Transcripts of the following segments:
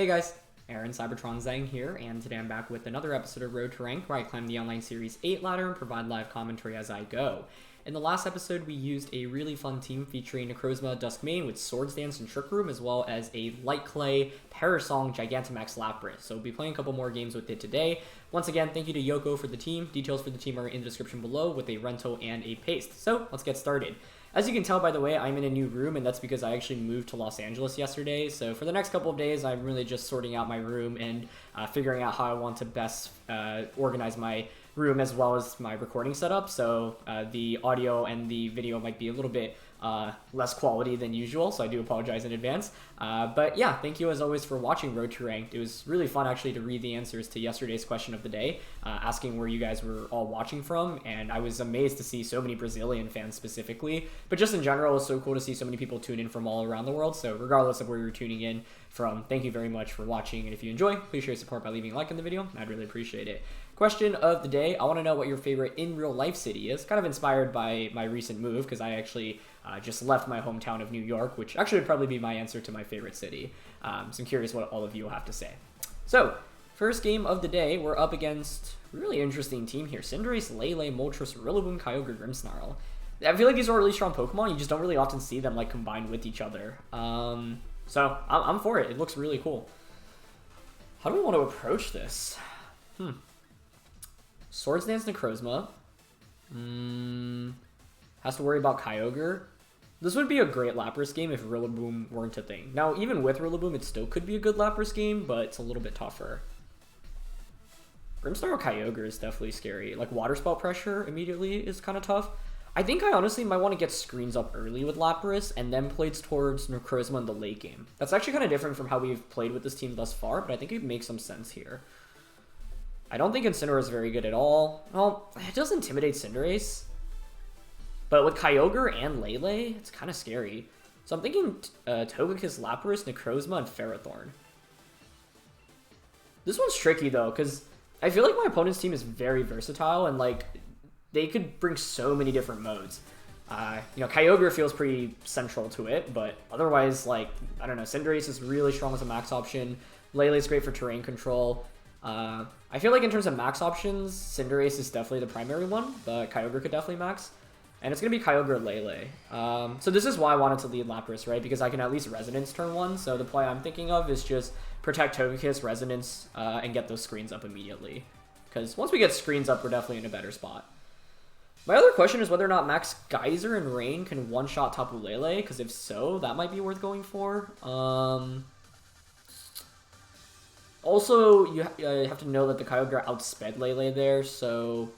Hey guys, Aaron Cybertron Zhang here, and today I'm back with another episode of Road to Rank where I climb the Online Series 8 ladder and provide live commentary as I go. In the last episode, we used a really fun team featuring Necrozma, Duskmane with Swords Dance and Trick Room, as well as a Light Clay, Parasong, Gigantamax Lapras. So we'll be playing a couple more games with it today. Once again, thank you to Yoko for the team. Details for the team are in the description below with a rental and a paste. So let's get started. As you can tell, by the way, I'm in a new room, and that's because I actually moved to Los Angeles yesterday. So for the next couple of days, I'm really just sorting out my room and figuring out how I want to best organize my room as well as my recording setup. So the audio and the video might be a little bit less quality than usual, so I do apologize in advance. But yeah, thank you as always for watching Road to Ranked. It was really fun actually to read the answers to yesterday's question of the day, asking where you guys were all watching from, and I was amazed to see so many Brazilian fans specifically, but just in general, it's so cool to see so many people tune in from all around the world. So regardless of where you're tuning in from, thank you very much for watching, and if you enjoy, please show your support by leaving a like in the video. I'd really appreciate it. Question of the day, I want to know what your favorite in real life city is, kind of inspired by my recent move, because I actually just left my hometown of New York, which actually would probably be my answer to my favorite city. So I'm curious what all of you will have to say. So, first game of the day, we're up against a really interesting team here. Cinderace, Lele, Moltres, Rillaboom, Kyogre, Grimmsnarl. I feel like these are really strong Pokemon. You just don't really often see them like combined with each other. So I'm for it. It looks really cool. How do we want to approach this? Swords Dance Necrozma. Has to worry about Kyogre. This would be a great Lapras game if Rillaboom weren't a thing. Now, even with Rillaboom, it still could be a good Lapras game, but it's a little bit tougher. Grimmsnarl Kyogre is definitely scary. Like, Water Spout pressure immediately is kind of tough. I think I honestly might want to get screens up early with Lapras and then play towards Necrozma in the late game. That's actually kind of different from how we've played with this team thus far, but I think it makes some sense here. I don't think Incineroar is very good at all. Well, it does intimidate Cinderace. But with Kyogre and Lele, it's kind of scary. So I'm thinking Togekiss, Lapras, Necrozma, and Ferrothorn. This one's tricky, though, because I feel like my opponent's team is very versatile, and, like, they could bring so many different modes. You know, Kyogre feels pretty central to it, but otherwise, like, I don't know, Cinderace is really strong as a max option. Lele's great for terrain control. I feel like in terms of max options, Cinderace is definitely the primary one, but Kyogre could definitely max. And it's going to be Kyogre or Lele. So this is why I wanted to lead Lapras, right? Because I can at least Resonance turn one. So the play I'm thinking of is just protect Togekiss, Resonance, and get those screens up immediately. Because once we get screens up, we're definitely in a better spot. My other question is whether or not Max Geyser and Rain can one-shot Tapu Lele. Because if so, that might be worth going for. Also, you have to know that the Kyogre outsped Lele there, so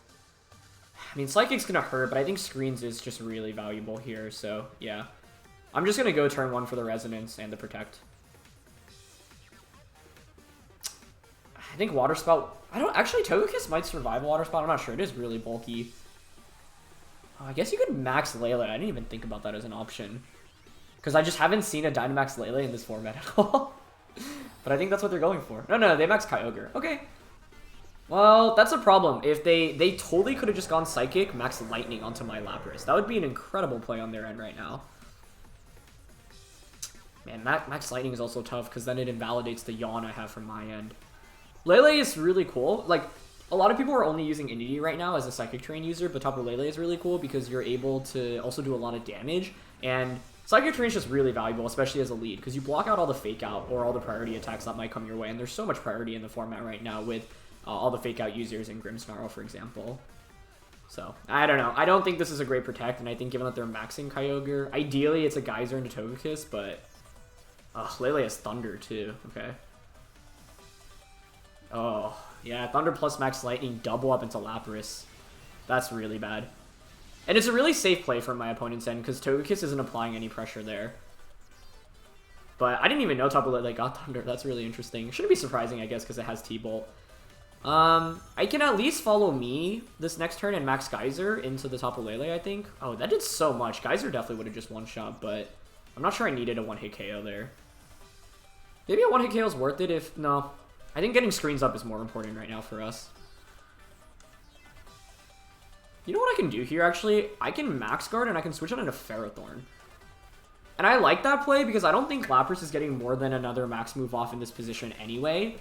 I mean, Psychic's gonna hurt, but I think Screens is just really valuable here, so yeah. I'm just gonna go turn one for the Resonance and the Protect. I think Water Spout, actually Togekiss might survive Water Spout, I'm not sure, it is really bulky. I guess you could max Lele, I didn't even think about that as an option. Because I just haven't seen a Dynamax Lele in this format at all. But I think that's what they're going for. No, they max Kyogre, okay. Well, that's a problem. If they totally could have just gone Psychic, Max Lightning onto my Lapras. That would be an incredible play on their end right now. Man, Max Lightning is also tough because then it invalidates the yawn I have from my end. Lele is really cool. Like, a lot of people are only using Indeedee right now as a Psychic Terrain user, but Tapu Lele is really cool because you're able to also do a lot of damage. And Psychic Terrain is just really valuable, especially as a lead, because you block out all the Fake Out or all the priority attacks that might come your way. And there's so much priority in the format right now with all the Fake Out users in Grimmsnarl, for example. So, I don't know. I don't think this is a great Protect, and I think given that they're maxing Kyogre, ideally it's a Geyser into Togekiss, but Lele has Thunder, too. Okay. Oh, yeah, Thunder plus Max Lightning, double up into Lapras. That's really bad. And it's a really safe play from my opponent's end, because Togekiss isn't applying any pressure there. But I didn't even know Tapu Lele got Thunder. That's really interesting. Shouldn't be surprising, I guess, because it has T-Bolt. I can at least follow me this next turn and max Geyser into the Tapu Lele, I think. Oh, that did so much. Geyser definitely would have just one-shot, but I'm not sure I needed a one-hit KO there. Maybe a one-hit KO is worth it if... No. I think getting screens up is more important right now for us. You know what I can do here, actually? I can max guard and I can switch it into Ferrothorn. And I like that play because I don't think Lapras is getting more than another max move off in this position anyway.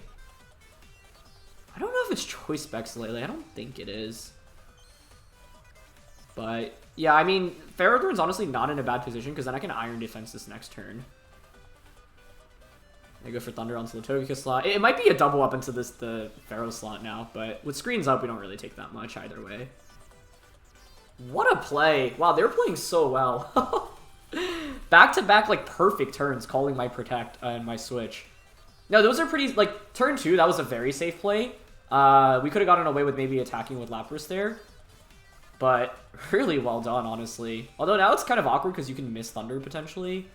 I don't know if it's Choice Specs Lele. I don't think it is. But, yeah, I mean, Ferrothorn's honestly not in a bad position because then I can Iron Defense this next turn. I go for Thunder onto the Togekiss slot. It might be a double up into the Ferro slot now, but with screens up, we don't really take that much either way. What a play. Wow, they're playing so well. Back-to-back, like, perfect turns, calling my Protect and my Switch. No, those are pretty, like, turn 2, that was a very safe play. We could have gotten away with maybe attacking with Lapras there. But really well done, honestly. Although now it's kind of awkward because you can miss Thunder, potentially.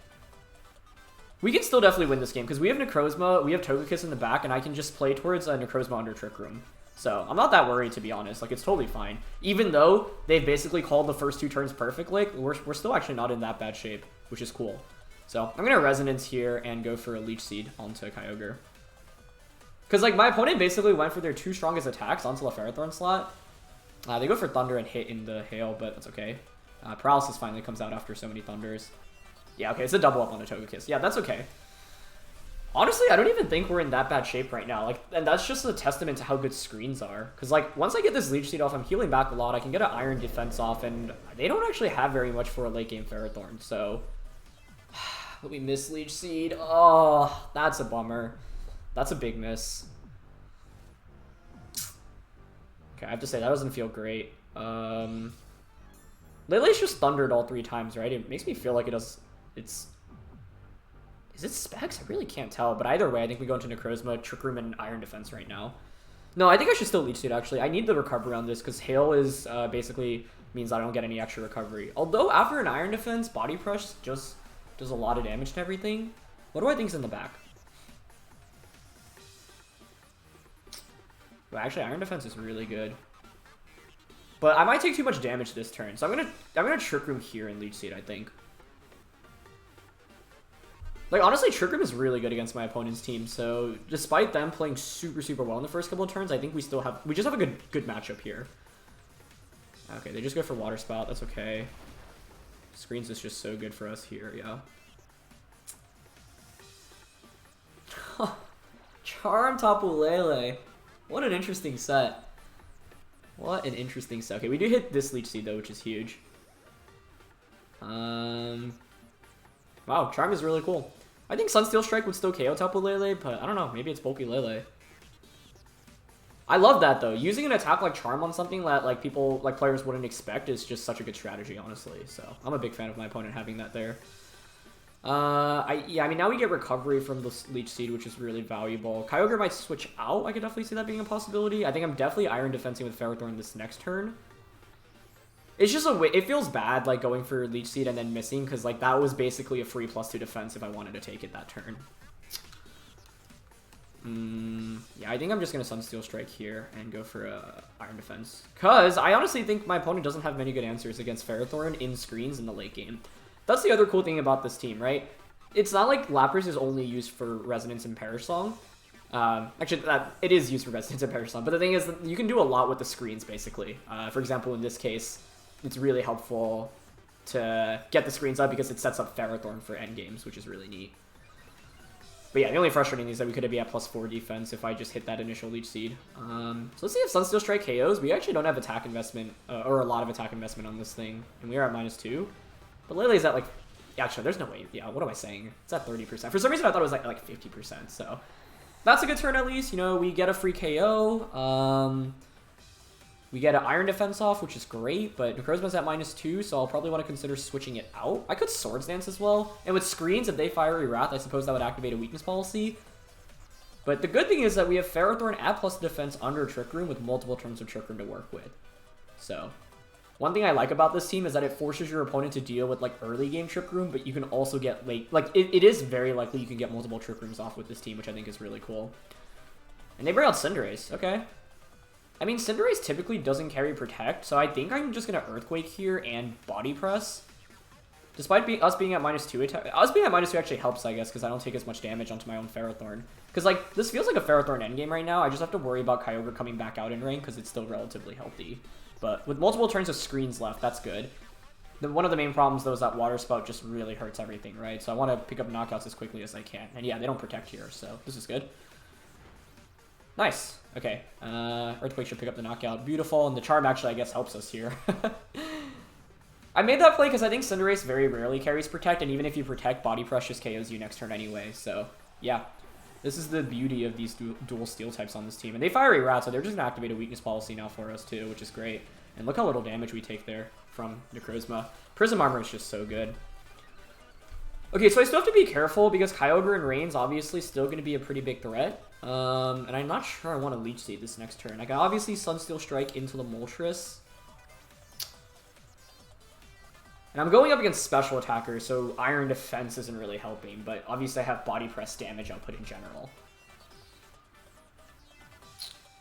We can still definitely win this game because we have Necrozma, we have Togekiss in the back, and I can just play towards Necrozma under Trick Room. So I'm not that worried, to be honest. Like, it's totally fine. Even though they've basically called the first 2 turns perfectly, we're still actually not in that bad shape, which is cool. So I'm going to Resonance here and go for a Leech Seed onto Kyogre. Because, like, my opponent basically went for their 2 strongest attacks onto the Ferrothorn slot. They go for Thunder and hit in the Hail, but that's okay. Paralysis finally comes out after so many Thunders. Yeah, okay, it's a double up on a Togekiss. Yeah, that's okay. Honestly, I don't even think we're in that bad shape right now. Like, and that's just a testament to how good screens are. Because, like, once I get this Leech Seed off, I'm healing back a lot. I can get an Iron Defense off, and they don't actually have very much for a late-game Ferrothorn. So, but we miss Leech Seed. Oh, that's a bummer. That's a big miss. Okay, I have to say, that doesn't feel great. Lele's just Thundered all 3 times, right? It makes me feel like it does... Is it Specs? I really can't tell. But either way, I think we go into Necrozma, Trick Room, and Iron Defense right now. No, I think I should still Leech Seed, actually. I need the recovery on this, because Hail is basically means I don't get any extra recovery. Although, after an Iron Defense, Body Press just does a lot of damage to everything. What do I think's in the back? Well, actually, Iron Defense is really good. But I might take too much damage this turn, so I'm gonna Trick Room here and Leech Seed, I think. Like, honestly, Trick Room is really good against my opponent's team, so despite them playing super, super well in the first couple of turns, I think we just have a good matchup here. Okay, they just go for Water Spout, that's okay. Screens is just so good for us here, yeah. Charm Tapu Lele. What an interesting set. What an interesting set. Okay, we do hit this Leech Seed, though, which is huge. Wow, Charm is really cool. I think Sunsteel Strike would still KO Tapu Lele, but I don't know. Maybe it's Bulky Lele. I love that, though. Using an attack like Charm on something that like players wouldn't expect is just such a good strategy, honestly. So I'm a big fan of my opponent having that there. Yeah, I mean, now we get recovery from the Leech Seed, which is really valuable. Kyogre might switch out. I could definitely see that being a possibility. I think I'm definitely Iron Defensing with Ferrothorn this next turn. It's just it feels bad, like, going for Leech Seed and then missing, because, like, that was basically a free +2 defense if I wanted to take it that turn. Yeah, I think I'm just going to Sunsteel Strike here and go for a Iron Defense. Because I honestly think my opponent doesn't have many good answers against Ferrothorn in screens in the late game. That's the other cool thing about this team, right? It's not like Lapras is only used for Resonance and Perish Song. Actually, it is used for Resonance and Perish Song, but the thing is that you can do a lot with the screens, basically. For example, in this case, it's really helpful to get the screens up because it sets up Ferrothorn for endgames, which is really neat. But yeah, the only frustrating thing is that we could be at +4 defense if I just hit that initial Leech Seed. So let's see if Sunsteel Strike KOs. We actually don't have attack investment, or a lot of attack investment on this thing, and we are at -2. But Lele's at, like, yeah, actually, there's no way. Yeah, what am I saying? It's at 30%. For some reason, I thought it was like 50%. So that's a good turn, at least. You know, we get a free KO. We get an Iron Defense off, which is great. But Necrozma's at -2, so I'll probably want to consider switching it out. I could Swords Dance as well. And with screens, if they Fiery Wrath, I suppose that would activate a weakness policy. But the good thing is that we have Ferrothorn at +1 defense under Trick Room with multiple turns of Trick Room to work with. So one thing I like about this team is that it forces your opponent to deal with, like, early game Trick Room, but you can also get late. Like, it is very likely you can get multiple Trick Rooms off with this team, which I think is really cool. And they bring out Cinderace. Okay. I mean, Cinderace typically doesn't carry Protect, so I think I'm just going to Earthquake here and Body Press. Despite us being at -2 attack, us being at -2 actually helps, I guess, because I don't take as much damage onto my own Ferrothorn. Because, like, this feels like a Ferrothorn endgame right now. I just have to worry about Kyogre coming back out in rank because it's still relatively healthy. But with multiple turns of screens left, that's good. One of the main problems, though, is that Water Spout just really hurts everything, right? So I want to pick up knockouts as quickly as I can. And yeah, they don't protect here, so this is good. Nice. Okay. Earthquake should pick up the knockout. Beautiful, and the Charm actually, I guess, helps us here. I made that play because I think Cinderace very rarely carries Protect, and even if you Protect, Body Press just KOs you next turn anyway, so yeah. This is the beauty of these dual Steel types on this team. And they Fiery Rat, so they're just going to activate a Weakness Policy now for us, too, which is great. And look how little damage we take there from Necrozma. Prism Armor is just so good. Okay, so I still have to be careful because Kyogre and Rain's obviously still going to be a pretty big threat. And I'm not sure I want to Leech Seed this next turn. I can obviously Sunsteel Strike into the Moltres. And I'm going up against special attackers, so Iron Defense isn't really helping, but obviously I have Body Press damage output in general.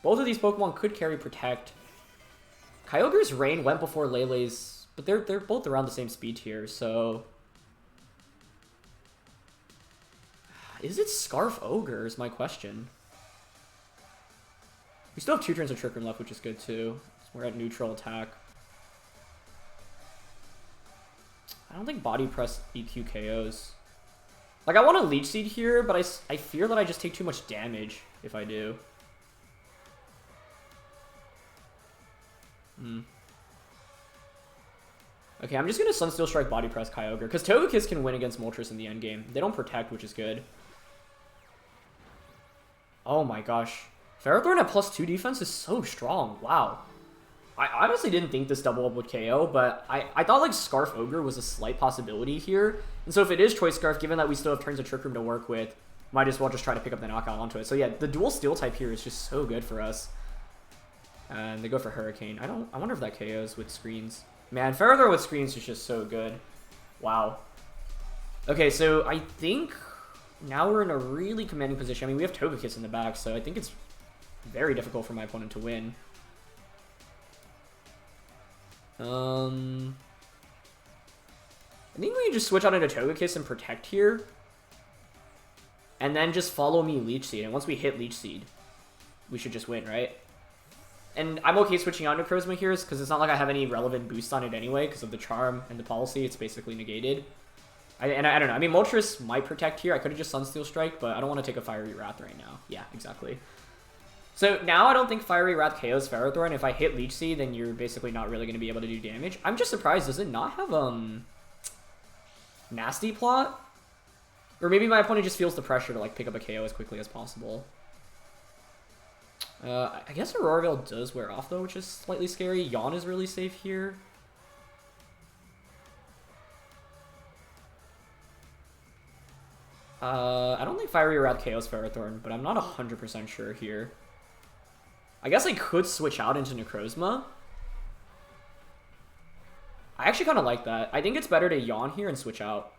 Both of these Pokemon could carry Protect. Kyogre's Rain went before Lele's, but they're both around the same speed tier, so... Is it Scarf Ogre is my question. We still have 2 turns of Trick Room left, which is good too. So we're at neutral attack. I don't think Body Press EQ KOs. Like, I want to Leech Seed here, but I fear that I just take too much damage if I do. Okay, I'm just going to Sunsteel Strike Body Press Kyogre, because Togekiss can win against Moltres in the endgame. They don't Protect, which is good. Oh my gosh. Ferrothorn at +2 defense is so strong. Wow. I honestly didn't think this double up would KO, but I thought like Scarf Ogre was a slight possibility here. And so if it is Choice Scarf, given that we still have turns of Trick Room to work with, might as well just try to pick up the knockout onto it. So yeah, the dual Steel type here is just so good for us. And they go for Hurricane. I wonder if that KOs with screens. Man, Ferrothorn with screens is just so good. Wow. Okay, so I think now we're in a really commanding position. I mean, we have Togekiss in the back, so I think it's very difficult for my opponent to win. I think we can just switch out into Togekiss and Protect here. And then just follow me Leech Seed. And once we hit Leech Seed, we should just win, right? And I'm okay switching out Necrozma here because it's not like I have any relevant boost on it anyway because of the Charm and the Policy. It's basically negated. I don't know. I mean, Moltres might Protect here. I could have just Sunsteel Strike, but I don't want to take a Fiery Wrath right now. Yeah, exactly. So now I don't think Fiery Wrath KOs Ferrothorn. If I hit Leech Seed, then you're basically not really going to be able to do damage. I'm just surprised. Does it not have Nasty Plot? Or maybe my opponent just feels the pressure to like pick up a KO as quickly as possible. I guess Aurora Veil does wear off though, which is slightly scary. Yawn is really safe here. I don't think Fiery Wrath KOs Ferrothorn, but I'm not 100% sure here. I guess I could switch out into Necrozma. I actually kind of like that. I think it's better to Yawn here and switch out.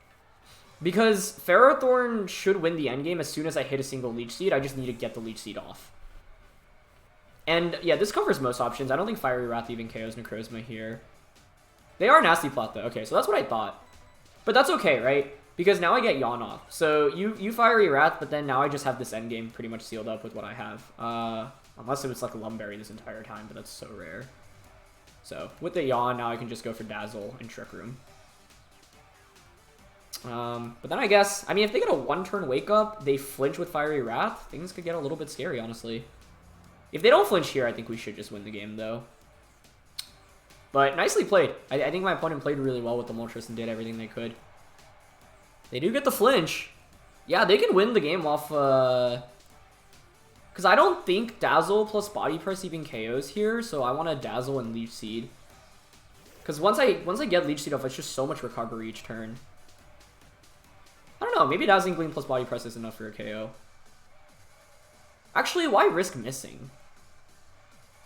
Because Ferrothorn should win the endgame as soon as I hit a single Leech Seed. I just need to get the Leech Seed off. And yeah, this covers most options. I don't think Fiery Wrath even KOs Necrozma here. They are Nasty Plot though. Okay, so that's what I thought. But that's okay, right? Because now I get Yawn off. So you Fiery Wrath, but then now I just have this endgame pretty much sealed up with what I have. Unless it was like a Lumberry this entire time, but that's so rare. So with the Yawn, now I can just go for Dazzle and Trick Room. But then I guess, I mean, if they get a one-turn Wake Up, they flinch with Fiery Wrath, things could get a little bit scary, honestly. If they don't flinch here, I think we should just win the game, though. But nicely played. I think my opponent played really well with the Moltres and did everything they could. They do get the flinch. Yeah, they can win the game off, because I don't think Dazzle plus Body Press even KOs here, so I want to Dazzle and Leech Seed. Because once I get Leech Seed off, it's just so much recovery each turn. I don't know, maybe Dazzling Gleam plus Body Press is enough for a KO. Actually, why risk missing?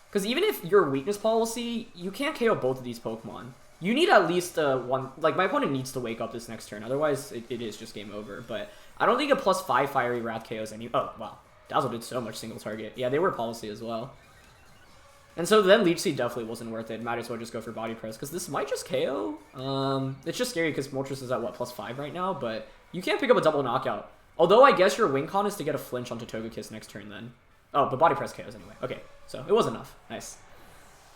Because even if your Weakness Policy, you can't KO both of these Pokemon. You need at least one... Like, my opponent needs to Wake Up this next turn, otherwise it is just game over. But I don't think a +5 Fiery Wrath KOs any... Oh, wow. Dazzle did so much single target. Yeah, they were Policy as well. And so then Leech Seed definitely wasn't worth it. Might as well just go for Body Press, because this might just KO. It's just scary because Moltres is at, what, +5 right now? But you can't pick up a double knockout. Although I guess your win con is to get a flinch onto Togekiss next turn then. Oh, but Body Press KOs anyway. Okay, so it was enough. Nice.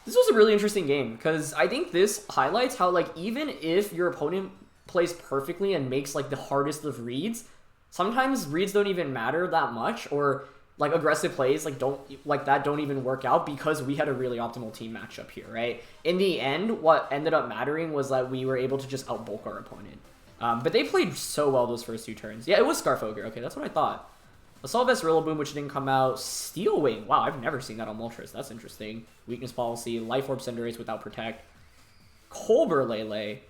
This was a really interesting game, because I think this highlights how, like, even if your opponent plays perfectly and makes, like, the hardest of reads, sometimes reads don't even matter that much, or, like, aggressive plays, like, don't even work out, because we had a really optimal team matchup here, right? In the end, what ended up mattering was that we were able to just outbulk our opponent. But they played so well those first 2 turns. Yeah, it was Scarf Ogre. Okay, that's what I thought. Assault Vest Rillaboom, which didn't come out. Steel Wing. Wow, I've never seen that on Moltres. That's interesting. Weakness Policy. Life Orb Cinderace without Protect. Colbur Lele.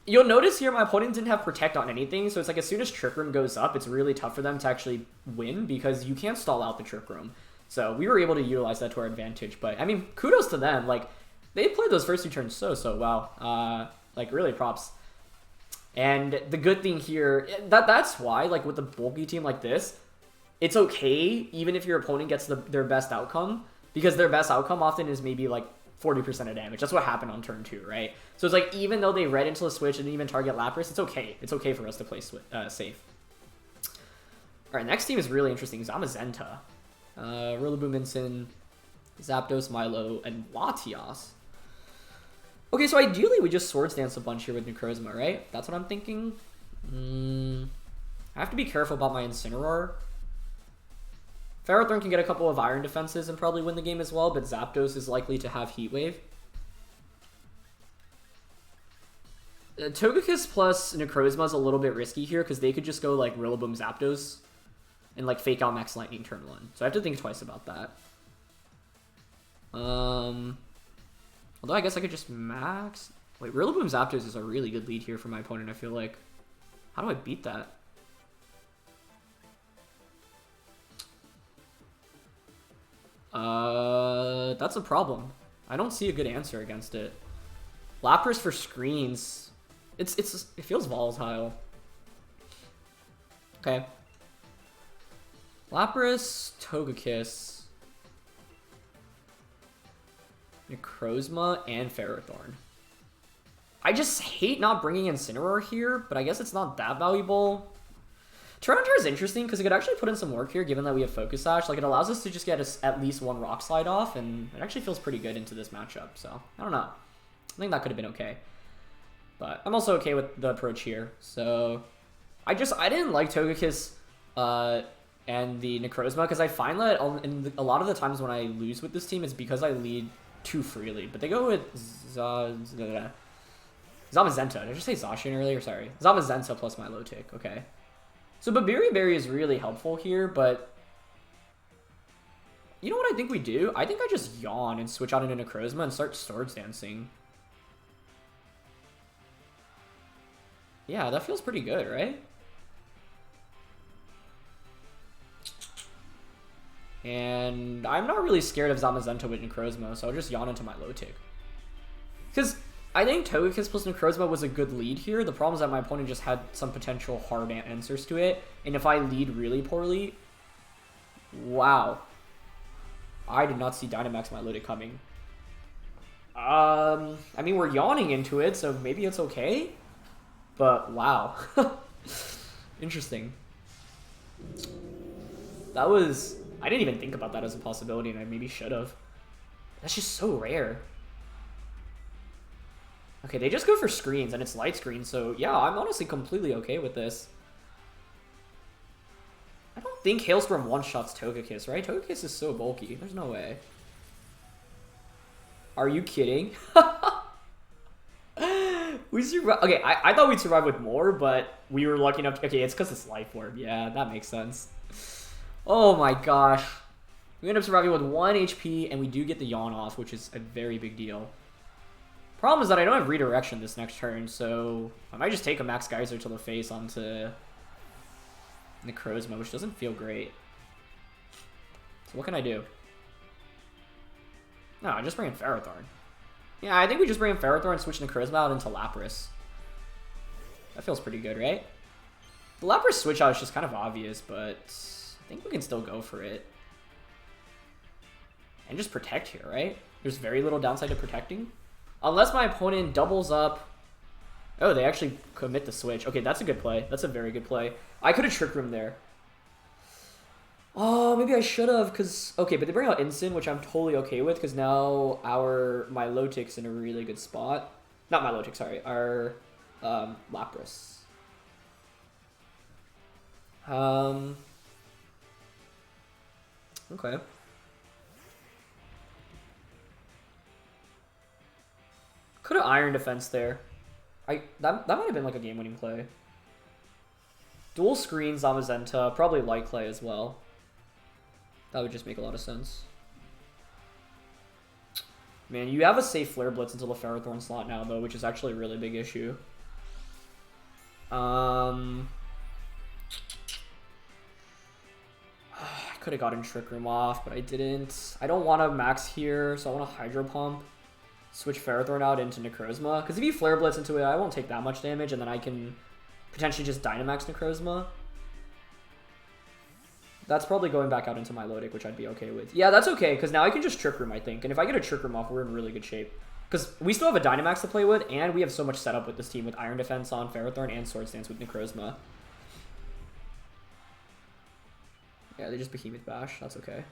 You'll notice here my opponent didn't have Protect on anything, so it's like as soon as Trick Room goes up, it's really tough for them to actually win because you can't stall out the Trick Room. So we were able to utilize that to our advantage. But, I mean, kudos to them. Like, they played those first 2 turns so well. Like, really props. And the good thing here, that's why, like, with a bulky team like this, it's okay even if your opponent gets their best outcome, because their best outcome often is maybe like 40% of damage. That's what happened on turn 2, right? So it's like, even though they read into the switch and didn't even target Lapras, it's okay. It's okay for us to play safe. Alright, next team is really interesting. Zamazenta. Rillaboom, Vincent, Zapdos, Milo, and Latias. Okay, so ideally we just Swords Dance a bunch here with Necrozma, right? That's what I'm thinking. I have to be careful about my Incineroar. Ferrothorn can get a couple of Iron defenses and probably win the game as well, but Zapdos is likely to have Heat Wave. Togekiss plus Necrozma is a little bit risky here because they could just go like Rillaboom Zapdos and like fake out Max Lightning turn 1. So I have to think twice about that. Although I guess I could just Max... Wait, Rillaboom Zapdos is a really good lead here for my opponent, I feel like. How do I beat that? That's a problem. I don't see a good answer against it. Lapras for screens. It feels volatile. Okay. Lapras, Togekiss, Necrozma, and Ferrothorn. I just hate not bringing Incineroar here, but I guess it's not that valuable. Tyranitar is interesting because it could actually put in some work here, given that we have Focus Sash. Like, it allows us to just get at least 1 Rock Slide off, and it actually feels pretty good into this matchup. So, I don't know. I think that could have been okay. But I'm also okay with the approach here. So, I didn't like Togekiss and the Necrozma, because I find that a lot of the times when I lose with this team, it's because I lead too freely. But they go with Zamazenta. Did I just say Zacian earlier? Sorry. Zamazenta plus Milotic. Okay. So Babiri Berry is really helpful here, but you know what I think we do? I think I just yawn and switch out into Necrozma and start Swords Dancing. Yeah, that feels pretty good, right? And I'm not really scared of Zamazenta with Necrozma, so I'll just yawn into Milotic. Because I think Togekiss plus Necrozma was a good lead here. The problem is that my opponent just had some potential hard answers to it. And if I lead really poorly... Wow. I did not see Dynamax Milotic coming. I mean, we're yawning into it, so maybe it's okay. But, wow. Interesting. That was... I didn't even think about that as a possibility, and I maybe should have. That's just so rare. Okay, they just go for screens, and it's light screen, so yeah, I'm honestly completely okay with this. I don't think Hailstorm one-shots Togekiss, right? Togekiss is so bulky. There's no way. Are you kidding? We survived. Okay, I thought we'd survive with more, but we were lucky enough to... Okay, it's because it's Life Orb. Yeah, that makes sense. Oh my gosh. We end up surviving with 1 HP, and we do get the yawn off, which is a very big deal. Problem is that I don't have redirection this next turn, so I might just take a Max Geyser to the face onto Necrozma, which doesn't feel great. So what can I do? No, I just bring in Ferrothorn. Yeah, I think we just bring in Ferrothorn and switch Necrozma out into Lapras. That feels pretty good, right? The Lapras switch out is just kind of obvious, but I think we can still go for it. And just protect here, right? There's very little downside to protecting. Unless my opponent doubles up. Oh, they actually commit the switch. Okay, that's a good play. That's a very good play. I could have Trick Room there. Oh, maybe I should have, because... Okay, but they bring out Instant, which I'm totally okay with, because now my Lotic's in a really good spot. Not my Lotic, sorry. Our Lapras. Okay. Could have Iron Defense there. That might have been like a game-winning play. Dual Screen, Zamazenta, probably Light Clay as well. That would just make a lot of sense. Man, you have a safe Flare Blitz until the Ferrothorn slot now, though, which is actually a really big issue. I could have gotten Trick Room off, but I didn't. I don't want to max here, so I want to Hydro Pump. Switch Ferrothorn out into Necrozma. Because if you Flare Blitz into it, I won't take that much damage, and then I can potentially just Dynamax Necrozma. That's probably going back out into my Milotic, which I'd be okay with. Yeah, that's okay, because now I can just Trick Room, I think. And if I get a Trick Room off, we're in really good shape. Because we still have a Dynamax to play with, and we have so much setup with this team with Iron Defense on Ferrothorn and Swords Dance with Necrozma. Yeah, they just Behemoth Bash. That's okay.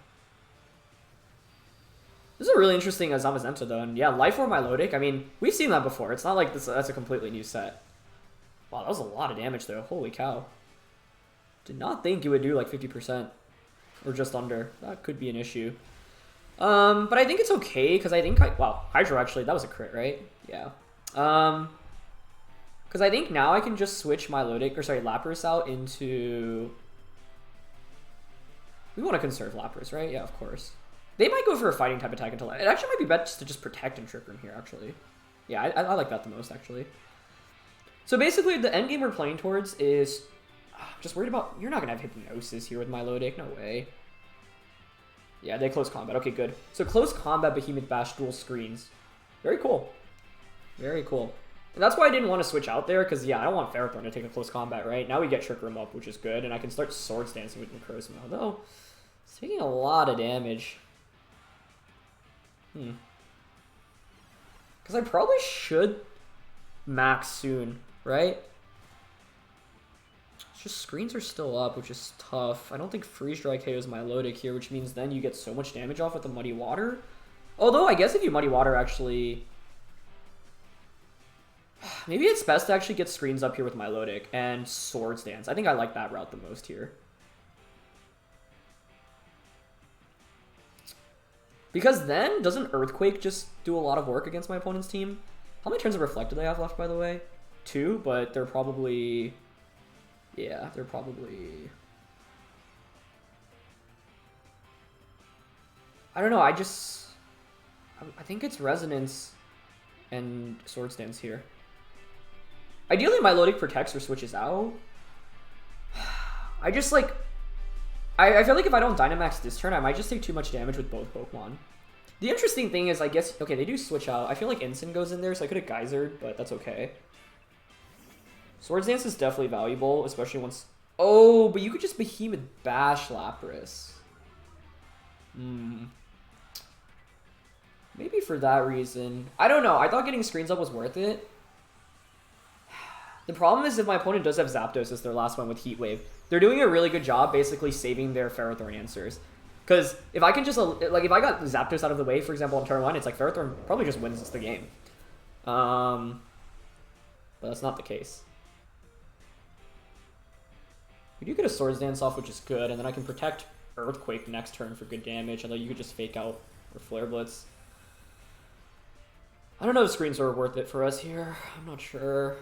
This is a really interesting Zamazenta, though. And yeah, Life Orb Milotic, I mean, we've seen that before. It's not like that's a completely new set. Wow, that was a lot of damage, though. Holy cow. Did not think it would do like 50%. Or just under. That could be an issue. But I think it's okay, because I think wow, Hydro actually, that was a crit, right? Yeah. Because I think now I can just switch Milotic, or sorry, Lapras out into... We want to conserve Lapras, right? Yeah, of course. They might go for a fighting type attack until... It actually might be best to just protect and Trick Room here, actually. Yeah, I like that the most, actually. So basically, the end game we're playing towards is... I'm just worried about... You're not going to have Hypnosis here with Milotic. No way. Yeah, they close combat. Okay, good. So close combat, Behemoth Bash, dual screens. Very cool. Very cool. And that's why I didn't want to switch out there, because, yeah, I don't want Ferrothorn to take a close combat, right? Now we get Trick Room up, which is good, and I can start Swords Dancing with Necrozma, although it's taking a lot of damage. Because I probably should max soon, right? It's just screens are still up, which is tough. I don't think Freeze Dry KOs Milotic here, which means then you get so much damage off with the Muddy Water. Although, I guess if you Muddy Water, actually... Maybe it's best to actually get screens up here with Milotic and Swords Dance. I think I like that route the most here. Because then, doesn't Earthquake just do a lot of work against my opponent's team? How many turns of Reflect do they have left, by the way? 2, but they're probably... Yeah, they're probably... I don't know, I think it's Resonance and Swords Dance here. Ideally, Milotic protects or switches out. I just, like... I feel like if I don't Dynamax this turn, I might just take too much damage with both Pokemon. The interesting thing is, I guess... Okay, they do switch out. I feel like Instant goes in there, so I could have Geysered, but that's okay. Swords Dance is definitely valuable, especially once... Oh, but you could just Behemoth Bash Lapras. Maybe for that reason. I don't know. I thought getting screens up was worth it. The problem is if my opponent does have Zapdos as their last one with Heat Wave, they're doing a really good job basically saving their Ferrothorn answers. Because if I can just, like, if I got Zapdos out of the way, for example, on turn 1, it's like Ferrothorn probably just wins the game. But that's not the case. We do get a Swords Dance off, which is good, and then I can protect Earthquake next turn for good damage, although you could just fake out or Flare Blitz. I don't know if screens are worth it for us here. I'm not sure.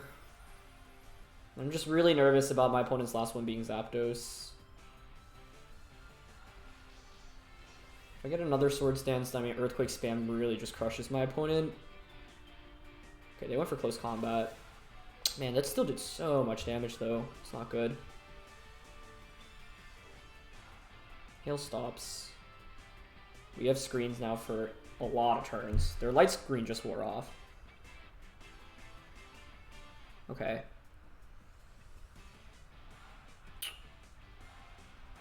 I'm just really nervous about my opponent's last one being Zapdos. If I get another Swords Dance, I mean, Earthquake spam really just crushes my opponent. Okay, they went for close combat. Man, that still did so much damage, though. It's not good. Hail stops. We have screens now for a lot of turns. Their light screen just wore off. Okay.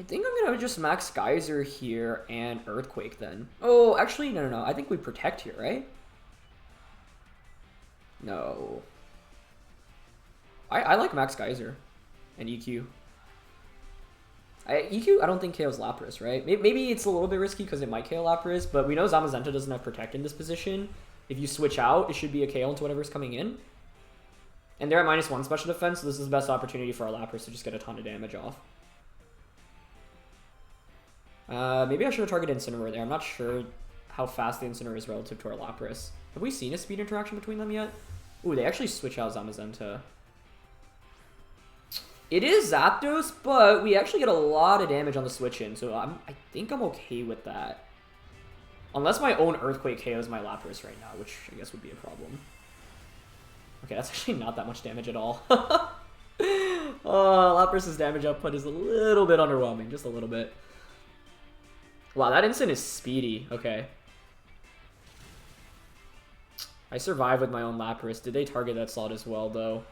I think I'm gonna just max Geyser here and Earthquake then. Oh, actually, no. I think we protect here, right? No. I like max Geyser and EQ. EQ, I don't think KO's Lapras, right? Maybe it's a little bit risky because it might KO Lapras, but we know Zamazenta doesn't have Protect in this position. If you switch out, it should be a KO into whatever's coming in. And they're at -1 special defense, so this is the best opportunity for our Lapras to just get a ton of damage off. Maybe I should have targeted Incineroar there. I'm not sure how fast the Incineroar is relative to our Lapras. Have we seen a speed interaction between them yet? Ooh, they actually switch out Zamazenta. It is Zapdos, but we actually get a lot of damage on the switch-in, so I think I'm okay with that. Unless my own Earthquake KOs my Lapras right now, which I guess would be a problem. Okay, that's actually not that much damage at all. Lapras' damage output is a little bit underwhelming, just a little bit. Wow, that instant is speedy. Okay. I survived with my own Lapras. Did they target that slot as well, though?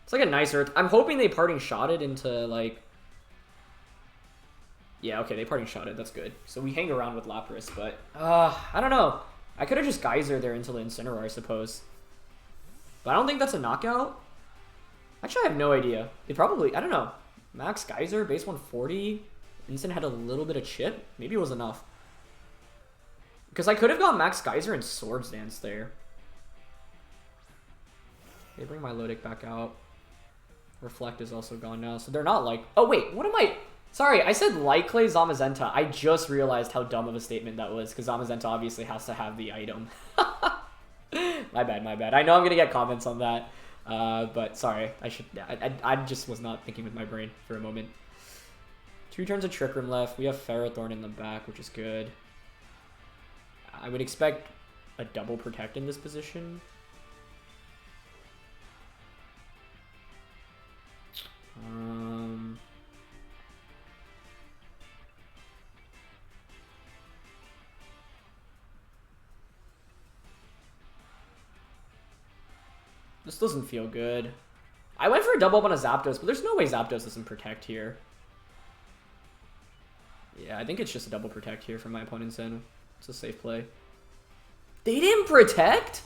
It's like a nice Earth. I'm hoping they parting shot it into, like... Yeah, okay, they parting shot it. That's good. So we hang around with Lapras, but... I don't know. I could have just Geyser there into the Incineroar, I suppose. But I don't think that's a knockout. Actually, I have no idea. It probably... I don't know. Max Geyser, base 140... Instant had a little bit of chip. Maybe it was enough. Because I could have got Max Geyser and Swords Dance there. They bring my Lodic back out. Reflect is also gone now. So they're not like... Oh, wait. What am I... Sorry, I said Light Clay Zamazenta. I just realized how dumb of a statement that was. Because Zamazenta obviously has to have the item. My bad, my bad. I know I'm going to get comments on that. But sorry. I just was not thinking with my brain for a moment. 2 turns of Trick Room left. We have Ferrothorn in the back, which is good. I would expect a double Protect in this position. This doesn't feel good. I went for a double up on a Zapdos, but there's no way Zapdos doesn't Protect here. Yeah, I think it's just a double Protect here from my opponent's end. It's a safe play. They didn't Protect?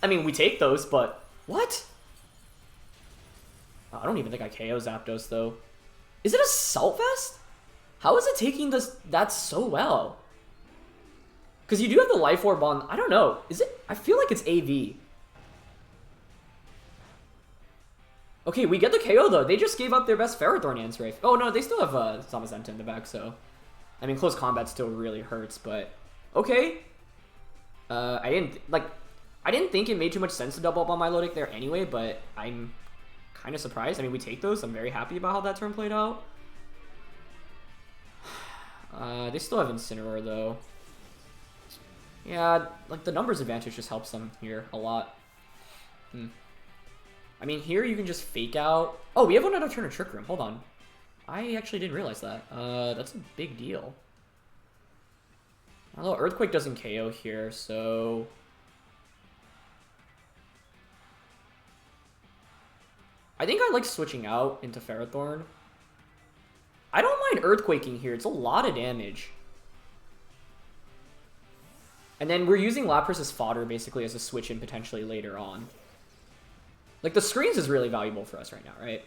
I mean, we take those, but... What? Oh, I don't even think I KO Zapdos, though. Is it a Salt Vest? How is it taking that so well? Because you do have the Life Orb on... I don't know. Is it... I feel like it's AV. Okay, we get the KO, though. They just gave up their best Ferrothorn answer. Oh, no, they still have Zamazenta in the back, so... I mean, close combat still really hurts, but... Okay. I didn't think it made too much sense to double up on my Lodic there anyway, but I'm kind of surprised. I mean, we take those. I'm very happy about how that turn played out. They still have Incineroar, though. Yeah, like, the numbers advantage just helps them here a lot. I mean, here you can just fake out... Oh, we have another turn of Trick Room. Hold on. I actually didn't realize that. That's a big deal. Although Earthquake doesn't KO here, so... I think I like switching out into Ferrothorn. I don't mind Earthquaking here. It's a lot of damage. And then we're using Lapras as fodder, basically, as a switch-in potentially later on. Like, the screens is really valuable for us right now, right?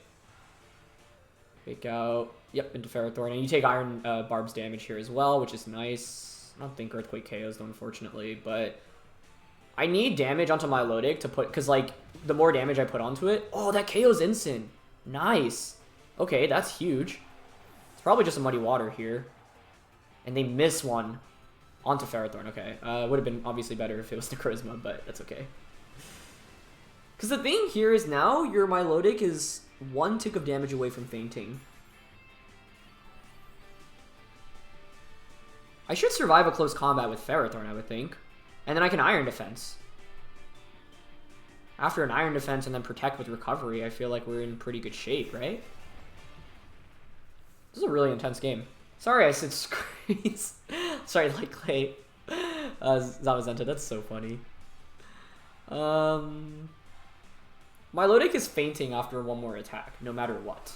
Fake out. Yep, into Ferrothorn. And you take Iron Barb's damage here as well, which is nice. I don't think Earthquake KOs, though, unfortunately. But I need damage onto my Lodic to put... Because, like, the more damage I put onto it... Oh, that KO's instant. Nice. Okay, that's huge. It's probably just a Muddy Water here. And they miss one onto Ferrothorn. Okay. Would have been obviously better if it was Necrozma, but that's okay. Because the thing here is now your Milotic is 1 tick of damage away from fainting. I should survive a close combat with Ferrothorn, I would think. And then I can Iron Defense. After an Iron Defense and then Protect with Recovery, I feel like we're in pretty good shape, right? This is a really intense game. Sorry I said screens. Sorry, like Clay. Zamazenta, that's so funny. Milotic is fainting after one more attack, no matter what.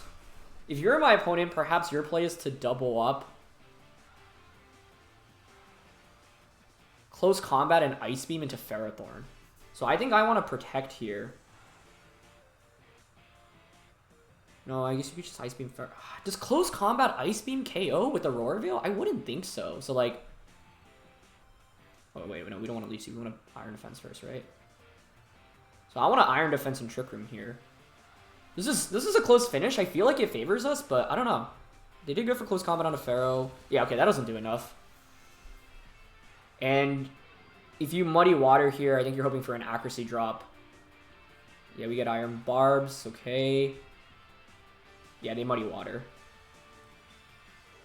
If you're my opponent, perhaps your play is to double up Close Combat and Ice Beam into Ferrothorn. So I think I want to Protect here. No, I guess you could just Ice Beam Pharaoh. Does close combat Ice Beam KO with Aurora Veil? I wouldn't think so. So, like... Oh, wait, no, we don't want to Leaf Seed. We want to Iron Defense first, right? So I want to Iron Defense and Trick Room here. This is a close finish. I feel like it favors us, but I don't know. They did go for close combat on a Pharaoh. Yeah, okay, that doesn't do enough. And if you Muddy Water here, I think you're hoping for an accuracy drop. Yeah, we get Iron Barbs. Okay. Yeah, they Muddy Water.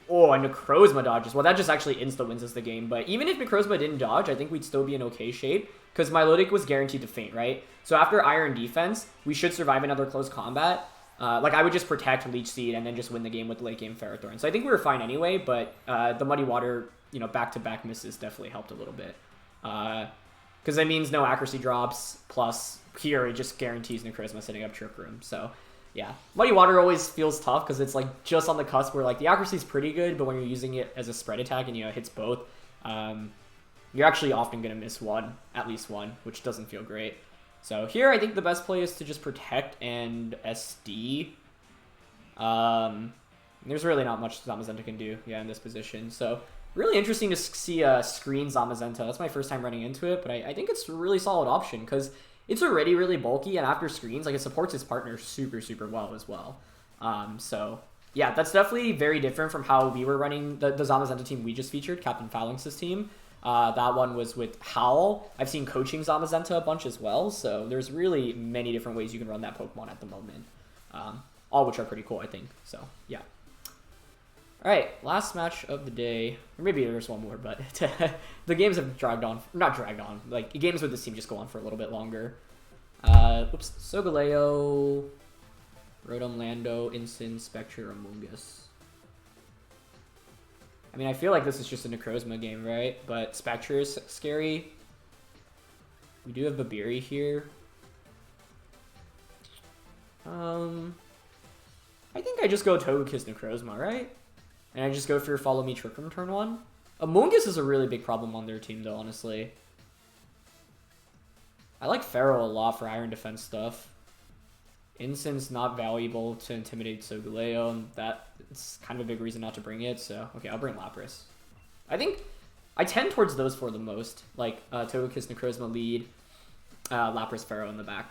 Oh, and Necrozma dodges. Well, that just actually insta-wins us the game. But even if Necrozma didn't dodge, I think we'd still be in okay shape. Because Milotic was guaranteed to faint, right? So after Iron Defense, we should survive another close combat. Like, I would just protect Leech Seed and then just win the game with late game Ferrothorn. So I think we were fine anyway, but the Muddy Water, you know, back-to-back misses definitely helped a little bit. Because that means no accuracy drops, plus here it just guarantees Necrozma setting up Trick Room. So, yeah. Muddy Water always feels tough because it's, like, just on the cusp where, like, the accuracy is pretty good, but when you're using it as a spread attack and, you know, it hits both, you're actually often going to miss one, at least one, which doesn't feel great. So here, I think the best play is to just protect and SD. There's really not much Zamazenta can do, yeah, in this position. So really interesting to see a screen Zamazenta. That's my first time running into it, but I think it's a really solid option because it's already really bulky, and after screens, like, it supports its partner super, super well as well. So yeah, that's definitely very different from how we were running the Zamazenta team we just featured, Captain Phalanx's team. That one was with Howl. I've seen coaching Zamazenta a bunch as well, so there's really many different ways you can run that Pokemon at the moment. All which are pretty cool, I think. So, yeah. Alright, last match of the day. Or maybe there's one more, but the games have dragged on. Not dragged on. Like, games with this team just go on for a little bit longer. Oops. Solgaleo, Rotom Lando, Instant, Spectre, Amoonguss. I mean, I feel like this is just a Necrozma game, right? But Spectre is scary. We do have Babiri here. I think I just go Togekiss Necrozma, right? And I just go for Follow Me Trick Room turn 1. Amoonguss is a really big problem on their team, though, honestly. I like Pharaoh a lot for Iron Defense stuff. Instant's not valuable to intimidate Solgaleo, and that's kind of a big reason not to bring it, so okay, I'll bring Lapras. I think I tend towards those four the most, like Togekiss, Necrozma lead, Lapras, Pharaoh in the back.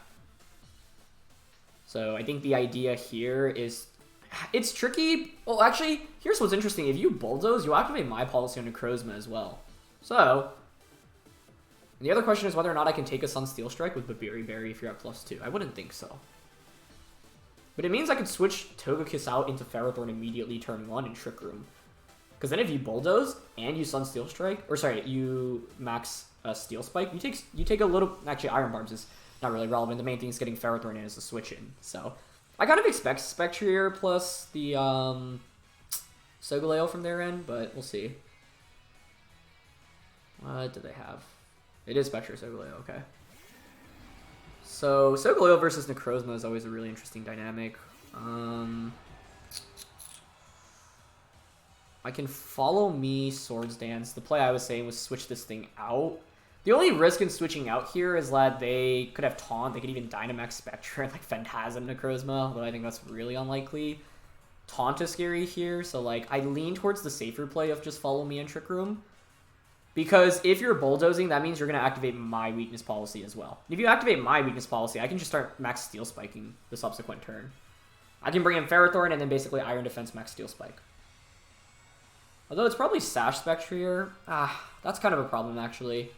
So I think the idea here is, it's tricky. Well, actually, here's what's interesting. If you Bulldoze, you activate My Policy on Necrozma as well. So, the other question is whether or not I can take a Sun Steel Strike with Babiri Berry if you're at +2. I wouldn't think so. But it means I could switch Togekiss out into Ferrothorn immediately turn 1 in Trick Room. Because then if you Bulldoze and you Sun Steel Strike, or sorry, you max Steel Spike, you take a little... Actually, Iron Barbs is not really relevant. The main thing is getting Ferrothorn in as a switch in. So I kind of expect Spectrier plus the Solgaleo from their end, but we'll see. What do they have? It is Spectrier Solgaleo, okay. So, Solgaleo versus Necrozma is always a really interesting dynamic. I can Follow Me Swords Dance. The play I was saying was switch this thing out. The only risk in switching out here is that they could have Taunt. They could even Dynamax Spectre and like Phantasm Necrozma, although I think that's really unlikely. Taunt is scary here, so like I lean towards the safer play of just Follow Me and Trick Room. Because if you're Bulldozing, that means you're going to activate my Weakness Policy as well. If you activate my Weakness Policy, I can just start Max Steel Spiking the subsequent turn. I can bring in Ferrothorn and then basically Iron Defense Max Steel Spike. Although it's probably Sash Spectrier. That's kind of a problem actually.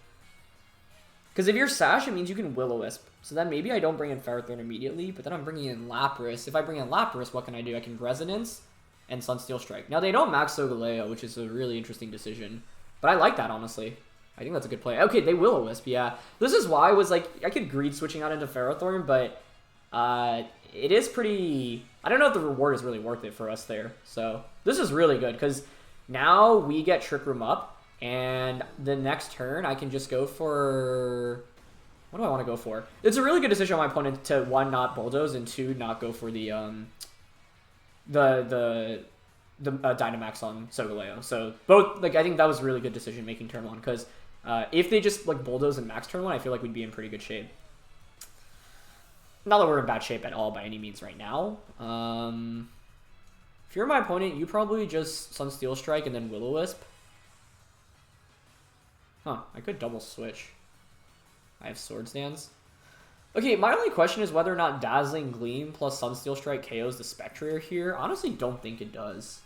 Because if you're Sash, it means you can Will-O-Wisp. So then maybe I don't bring in Ferrothorn immediately, but then I'm bringing in Lapras. If I bring in Lapras, what can I do? I can Resonance and Sunsteel Strike. Now they don't max Solgaleo, which is a really interesting decision. But I like that, honestly. I think that's a good play. Okay, they Will-O-Wisp, yeah. This is why I was like, I could greed switching out into Ferrothorn, but it is pretty... I don't know if the reward is really worth it for us there. So this is really good, because now we get Trick Room up, and the next turn I can just go for... What do I want to go for? It's a really good decision on my opponent to, 1, not Bulldoze, and 2, not go for the Dynamax on Solgaleo. So both, like, I think that was a really good decision making turn 1, because if they just like Bulldoze and max turn 1, I feel like we'd be in pretty good shape. not that we're in bad shape at all by any means right now. If you're my opponent, you probably just Sunsteel Strike and then Will-O-Wisp. Huh, I could double switch. I have Swords Dance. Okay, my only question is whether or not Dazzling Gleam plus Sunsteel Strike KOs the Spectrier here. Honestly, don't think it does.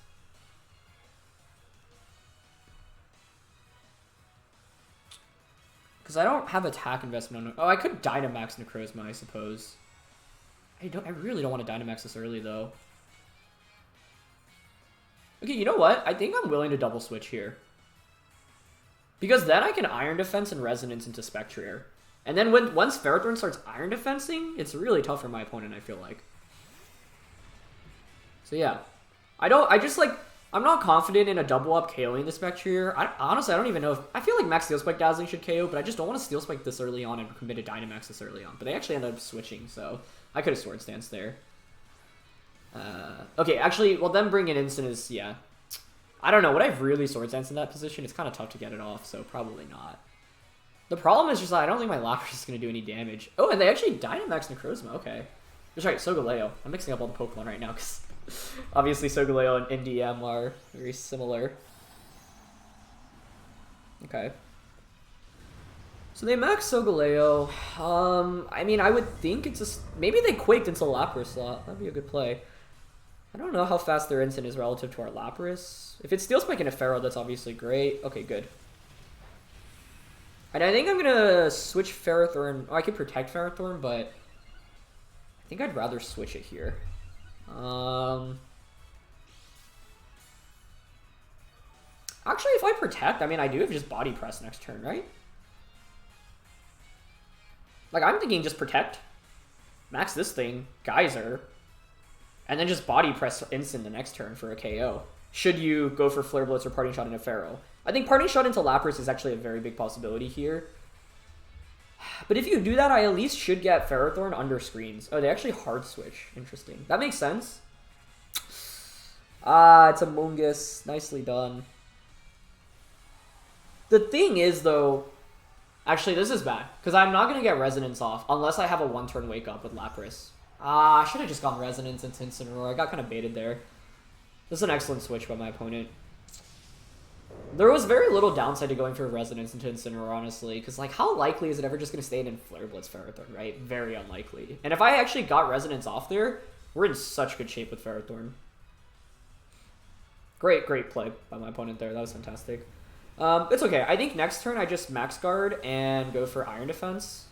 Because I don't have attack investment on... Oh, I could Dynamax Necrozma, I suppose. I really don't want to Dynamax this early, though. Okay, you know what? I think I'm willing to double switch here. Because then I can Iron Defense and Resonance into Spectrier. And then once Ferrothorn starts Iron Defensing, it's really tough for my opponent, I feel like. So yeah. I'm not confident in a double up KOing the Spectrier. Honestly, I don't even know if... I feel like Max Steel Spike Dazzling should KO, but I just don't want to Steel Spike this early on and commit a Dynamax this early on. But they actually ended up switching, so I could have Swords Dance there. Okay, actually, well, them bringing Instant is, yeah. I don't know. Would I really Swords Dance in that position? It's kind of tough to get it off, so probably not. The problem is just that I don't think my Lapras is going to do any damage. Oh, and they actually Dynamax Necrozma. Okay. That's right, Solgaleo. I'm mixing up all the Pokemon right now, because obviously Solgaleo and NDM are very similar. Okay. So they max Solgaleo. I mean, I would think it's just... Maybe they Quaked into Lapras slot. That'd be a good play. I don't know how fast their Instant is relative to our Lapras. If it's Steel Spike and a Pharaoh, that's obviously great. Okay, good. And I think I'm going to switch Ferrothorn. Oh, I could protect Ferrothorn, but I think I'd rather switch it here. Actually, if I protect, I mean, I do have just Body Press next turn, right? Like, I'm thinking just protect, max this thing, Geyser, and then just Body Press Instant the next turn for a KO. Should you go for Flare Blitz or Parting Shot into Pharaoh? I think Parting Shot into Lapras is actually a very big possibility here. But if you do that, I at least should get Ferrothorn under screens. Oh, they actually hard switch. Interesting. That makes sense. Ah, it's a Mungus. Nicely done. The thing is, though... Actually, this is bad. Because I'm not going to get Resonance off unless I have a one-turn Wake Up with Lapras. Ah, I should have just gone Resonance into Incineroar. I got kind of baited there. This is an excellent switch by my opponent. There was very little downside to going for Resonance into Incineroar, honestly, because, like, how likely is it ever just going to stay in Flare Blitz Ferrothorn, right? Very unlikely. And if I actually got Resonance off there, we're in such good shape with Ferrothorn. Great play by my opponent there. That was fantastic. It's okay. I think next turn I just Max Guard and go for Iron Defense.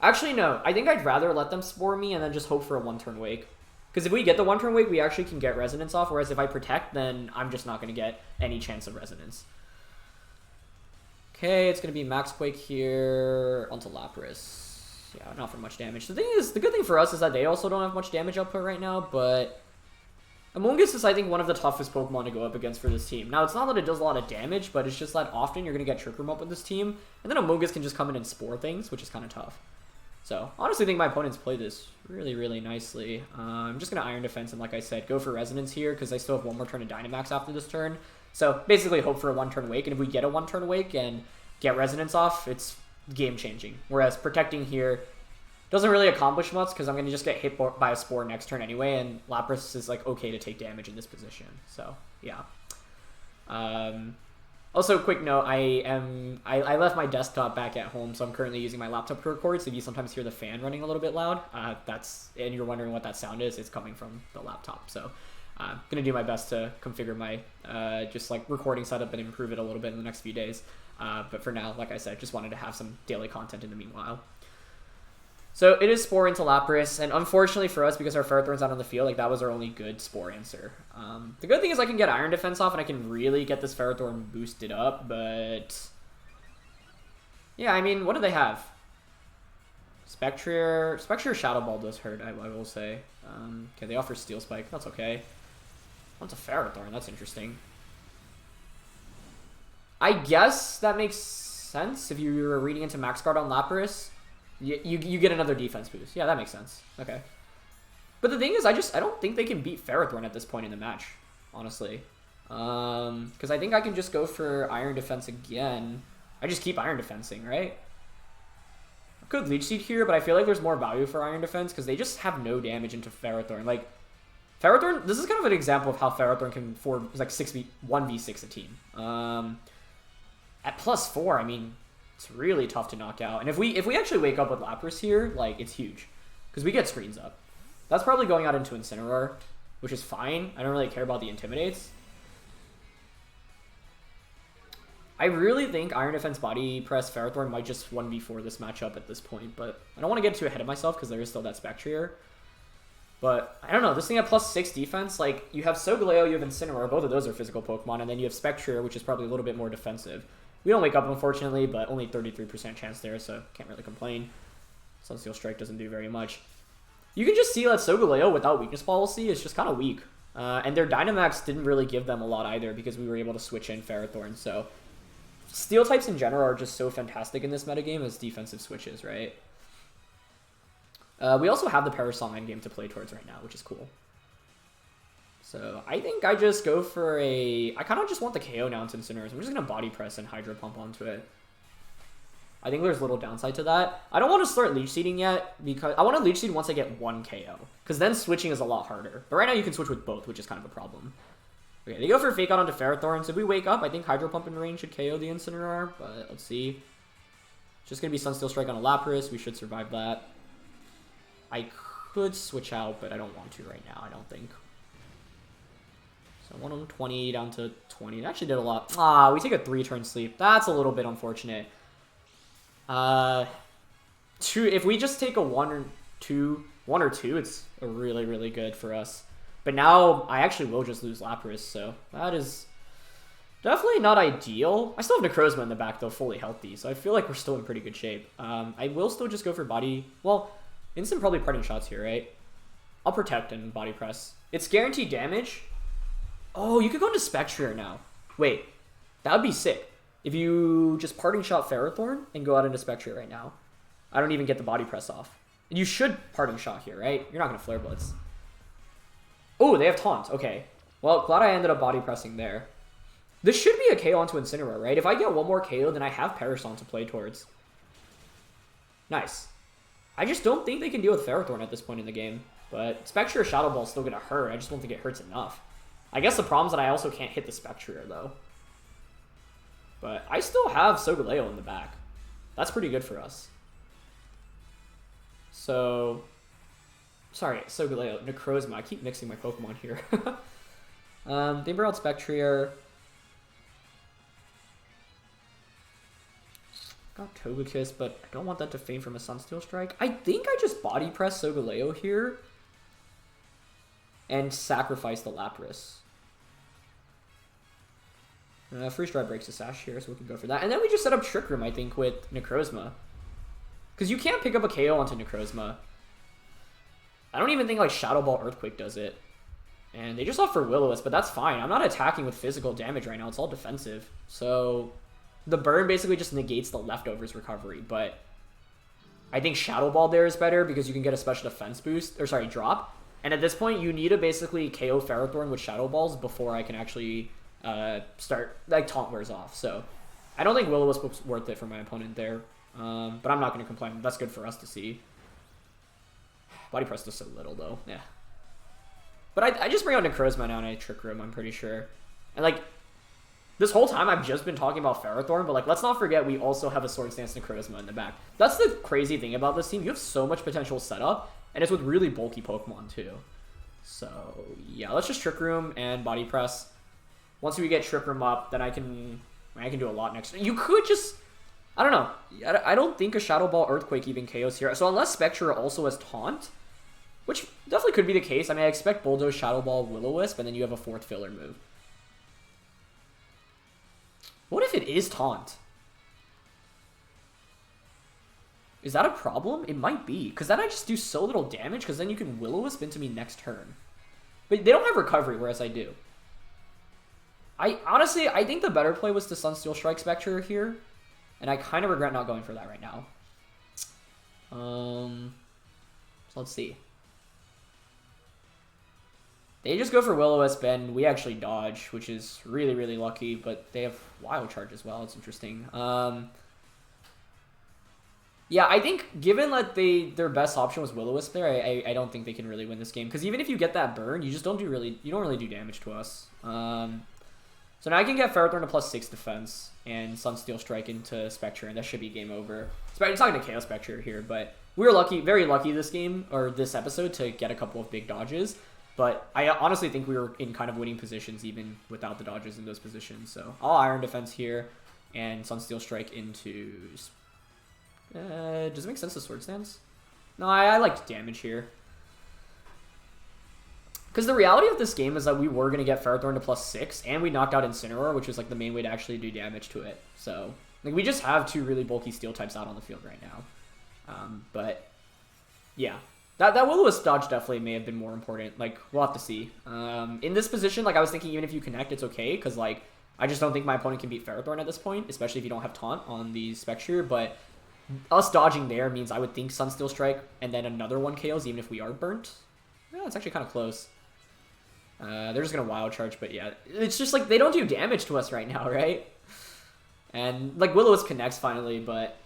Actually, no. I think I'd rather let them Spore me and then just hope for a one-turn Wake. Because if we get the one-turn Wake, we actually can get Resonance off, whereas if I protect, then I'm just not going to get any chance of Resonance. Okay, it's going to be Max Quake here onto Lapras. Yeah, not for much damage. The thing is, the good thing for us is that they also don't have much damage output right now, but Amoonguss is, I think, one of the toughest Pokemon to go up against for this team. Now, it's not that it does a lot of damage, but it's just that often you're going to get Trick Room up with this team, and then Amoonguss can just come in and Spore things, which is kind of tough. So, honestly, I think my opponents play this really nicely. I'm just going to Iron Defense and, like I said, go for Resonance here because I still have one more turn of Dynamax after this turn. So, basically hope for a one-turn Wake, and if we get a one-turn Wake and get Resonance off, it's game-changing. Whereas protecting here doesn't really accomplish much because I'm going to just get hit by a Spore next turn anyway, and Lapras is, like, okay to take damage in this position. So, yeah. Also, quick note, I left my desktop back at home, so I'm currently using my laptop to record, so if you sometimes hear the fan running a little bit loud, and you're wondering what that sound is, it's coming from the laptop. So I'm going to do my best to configure my just like recording setup and improve it a little bit in the next few days. But for now, like I said, just wanted to have some daily content in the meanwhile. So it is Spore into Lapras, and unfortunately for us, because our Ferrothorn's not on the field, like that was our only good Spore answer. The good thing is I can get Iron Defense off, and I can really get this Ferrothorn boosted up, but yeah, I mean, what do they have? Spectrier Shadow Ball does hurt, I will say. Okay, they offer Steel Spike, that's okay. What's a Ferrothorn? That's interesting. I guess that makes sense if you were reading into Max Guard on Lapras. You get another defense boost. Yeah, that makes sense. Okay. But the thing is, I don't think they can beat Ferrothorn at this point in the match, honestly. Because I think I can just go for Iron Defense again. I just keep Iron Defensing, right? Could Leech Seed here, but I feel like there's more value for Iron Defense because they just have no damage into Ferrothorn. Like, Ferrothorn, this is kind of an example of how Ferrothorn can afford, like, 1v6 a team. At +4, I mean, it's really tough to knock out. And if we actually wake up with Lapras here, like, it's huge. Because we get screens up. That's probably going out into Incineroar, which is fine. I don't really care about the Intimidates. I really think Iron Defense Body Press Ferrothorn might just 1v4 this matchup at this point, but I don't want to get too ahead of myself because there is still that Spectrier. But I don't know, this thing at +6 defense, like, you have Solgaleo, you have Incineroar, both of those are physical Pokemon, and then you have Spectrier, which is probably a little bit more defensive. We don't wake up, unfortunately, but only 33% chance there, so can't really complain. Sunsteel Strike doesn't do very much. You can just see that Solgaleo without weakness policy is just kind of weak. And their Dynamax didn't really give them a lot either because we were able to switch in Ferrothorn, so Steel types in general are just so fantastic in this metagame as defensive switches, right? We also have the Parasol endgame to play towards right now, which is cool. So I think I just go for I kind of just want the KO now into Incineroar. I'm just going to Body Press and Hydro Pump onto it. I think there's little downside to that. I don't want to start Leech Seeding yet, because I want to Leech Seed once I get 1 KO. Because then switching is a lot harder. But right now you can switch with both, which is kind of a problem. Okay, they go for Fake Out onto Ferrothorn. So if we wake up, I think Hydro Pump in range should KO the Incineroar, but let's see. It's just going to be Sunsteel Strike on a Lapras. We should survive that. I could switch out, but I don't want to right now, I don't think. So 120 down to 20. It actually did a lot. Ah, we take a 3-turn sleep. That's a little bit unfortunate. If we just take a 1 or 2, it's really, really good for us. But now I actually will just lose Lapras, so that is definitely not ideal. I still have Necrozma in the back, though, fully healthy, so I feel like we're still in pretty good shape. I will still just go for body... Well, instant probably parting shots here, right? I'll Protect and Body Press. It's guaranteed damage. Oh, you could go into Spectrier now. Wait, that would be sick. If you just Parting Shot Ferrothorn and go out into Spectrier right now. I don't even get the Body Press off. And you should Parting Shot here, right? You're not going to Flare Blitz. Oh, they have Taunt. Okay. Well, glad I ended up Body Pressing there. This should be a KO onto Incineroar, right? If I get 1 more KO, then I have Parasol to play towards. Nice. I just don't think they can deal with Ferrothorn at this point in the game. But Spectrier Shadow Ball is still going to hurt. I just don't think it hurts enough. I guess the problem is that I also can't hit the Spectrier, though. But I still have Solgaleo in the back. That's pretty good for us. So... Sorry, Solgaleo, Necrozma. I keep mixing my Pokemon here. They brought out Spectrier. Got Togekiss, but I don't want that to faint from a Sunsteel Strike. I think I just Body Press Solgaleo here. And sacrifice the Lapras. Freeze Dry breaks the Sash here, so we can go for that. And then we just set up Trick Room, I think, with Necrozma. Because you can't pick up a KO onto Necrozma. I don't even think like Shadow Ball Earthquake does it. And they just offer Will-O-Wisp, but that's fine. I'm not attacking with physical damage right now. It's all defensive. So the burn basically just negates the leftovers recovery. But I think Shadow Ball there is better because you can get a special defense boost. Or sorry, drop. And at this point, you need to basically KO Ferrothorn with Shadow Balls before I can actually start, like, Taunt wears off. So I don't think Will-O-Wisp was worth it for my opponent there. But I'm not going to complain. That's good for us to see. Body Press does so little, though. Yeah. But I just bring out Necrozma now and I Trick Room, I'm pretty sure. And, like, this whole time I've just been talking about Ferrothorn, but, like, let's not forget we also have a Swords Dance Necrozma in the back. That's the crazy thing about this team. You have so much potential setup, and it's with really bulky Pokemon, too. So, yeah, let's just Trick Room and Body Press. Once we get Trick Room up, then I can do a lot next. You could just... I don't know. I don't think a Shadow Ball Earthquake even KOs here. So unless Spectre also has Taunt, which definitely could be the case. I mean, I expect Bulldoze, Shadow Ball, Will-O-Wisp, and then you have a 4th filler move. What if it is Taunt? Is that a problem? It might be. Because then I just do so little damage, because then you can Will-O-Wisp into me next turn. But they don't have Recovery, whereas I do. Honestly, I think the better play was to Sunsteel Strike Spectre here. And I kind of regret not going for that right now. So let's see. They just go for Will-O-Wisp, and we actually dodge, which is really, really lucky. But they have Wild Charge as well. It's interesting. Yeah, I think given that their best option was Will-O-Wisp there, I don't think they can really win this game. Because even if you get that burn, you just don't really do damage to us. So now I can get Ferrothorn to +6 defense and Sunsteel Strike into Spectre, and that should be game over. It's not going to KO Spectre here, but we were lucky, very lucky this game, or this episode, to get a couple of big dodges. But I honestly think we were in kind of winning positions even without the dodges in those positions. So I'll Iron Defense here and Sunsteel Strike into... does it make sense to Sword Stance? No, I like damage here. Because the reality of this game is that we were going to get Ferrothorn to +6, and we knocked out Incineroar, which was like the main way to actually do damage to it. So like we just have two really bulky steel types out on the field right now. But yeah, that Will-O-Wisp dodge definitely may have been more important. Like we'll have to see. In this position, like I was thinking, even if you connect, it's okay, because like I just don't think my opponent can beat Ferrothorn at this point, especially if you don't have Taunt on the Spectre. But us dodging there means I would think Sunsteel Strike and then another one KOs, even if we are burnt. Yeah, it's actually kind of close. They're just going to Wild Charge, but yeah. It's just like they don't do damage to us right now, right? And like Will-O-Wisp connects finally, but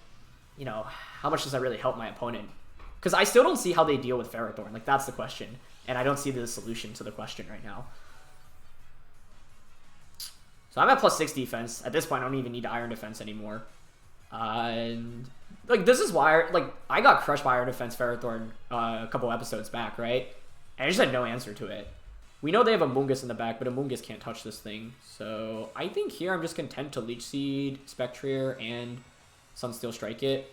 you know, how much does that really help my opponent? Because I still don't see how they deal with Ferrothorn. Like that's the question. And I don't see the solution to the question right now. So I'm at +6 defense. At this point, I don't even need Iron Defense anymore. And like this is why like I got crushed by Iron Defense Ferrothorn a couple episodes back, right? And I just had no answer to it. We know they have a Mungus in the back, but a Mungus can't touch this thing. So I think here I'm just content to Leech Seed, Spectre, and Sunsteel Strike it.